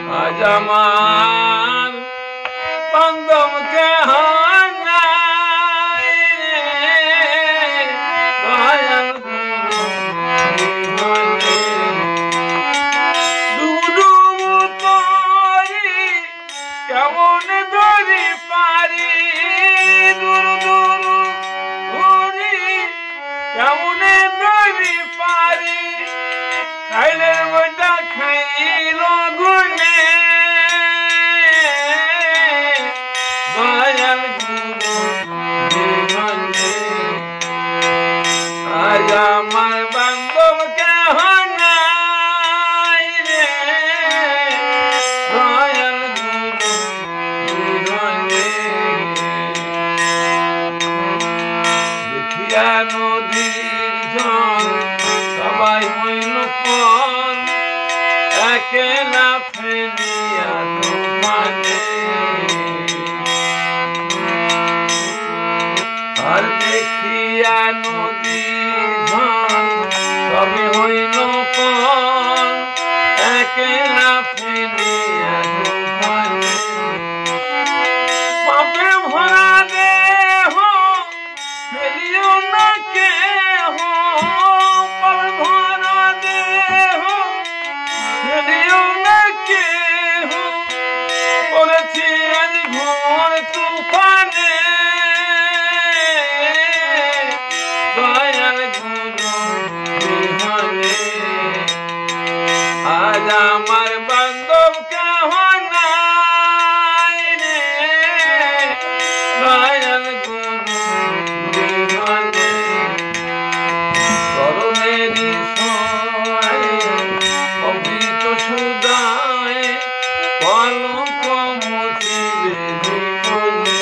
আজ আমার বান্ধব কেহ নাই রে, দয়াল গুরু জীবনে। ডুবডুবু তরি কেমন ধরি পারি, দুরু দুরু ঘুরি কেমন ধরি পারি, খাইলের বইটা খাইল গুনে, দয়াল গুরু জীবনে। আজ আমার বান্ধব কেহ নাই রে, দয়াল গুরু জীবনে। দেখিয়া নদীর জল সবাই হইল পর, একলা ফেলিয়া তুফানে। আর দেখিয়া নদীর জল সবই হইল পর, একলা ফেলিয়া তুফানে। পাপে ভরা দেহ ফেলিও না কেহ, পাপে ভরা দেহ ফেলিও না কেহ, করেছি আজ ঘোর তুফানে, দয়াল গুরু জীবনে। আজ আমার বান্ধব কেহ নাই রে, দয়াল গুরু জীবনে। করণেরই সয় অমৃত সুদায়, কলঙ্ক মুছিবে জীবনে।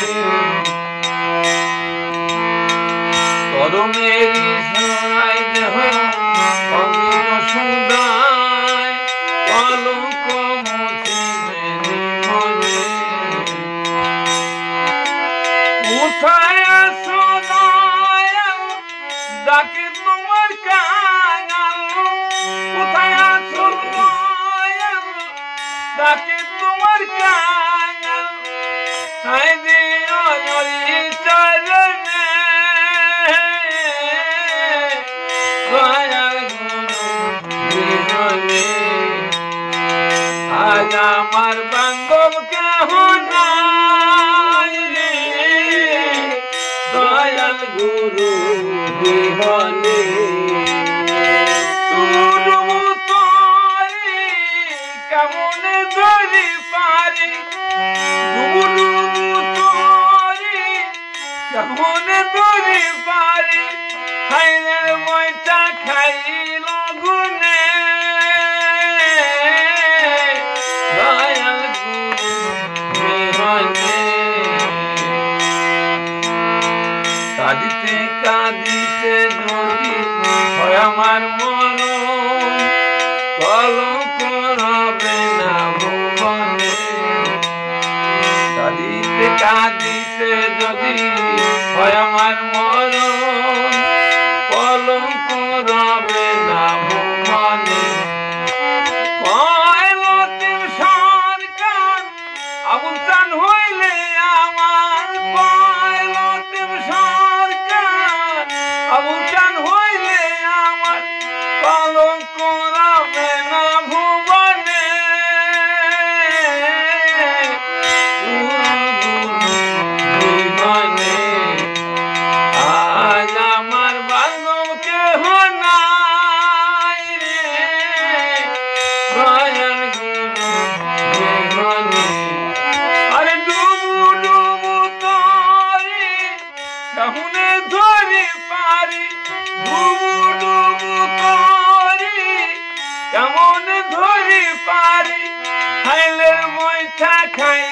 করণেরই সয় দেহ অমৃত সুদায়, কলঙ্ক মুছিবে জীবনে। কোথায় আছো দয়াল, ডাকে তোমার কাঙাল, কোথায় আছো দয়াল, ডাকে তোমার কাঙাল, তাই দিও হরি চরণে, দয়াল গুরু জীবনে। আজ আমার বান্ধব কেহ নাই রে, দয়াল গুরু জীবনে। ডুবডুবু তরি কেমন ধরি পারি, ডুবডুবু তরি কেমন ধরি পারি, খাইলের বইটা খাইল গুনে, দয়াল গুরু জীবনে। কাঁদিতে কাঁদিতে যদি হয় আমার মরণ, কলঙ্ক রবে না ভুবনে। কাঁদিতে কাঁদিতে যদি হয় আমার মরণ, কলঙ্ক রবে না ভুবনে। কয়লতির সরকার আবুল চান হইলে আমার, কয়লতির সরকার আবুল চান হইলে আমার, কলঙ্ক রবে না ভুবনে, জীবনে। আজ আমার বান্ধব কেহ নাই রে, দয়াল গুরু জীবনে। আরে ডুবু ডুবু তরি কেমনে ধরি পারি, ডুবু ডুবু তরি কেমন ধরি পারি, খাইলের বইটা খাই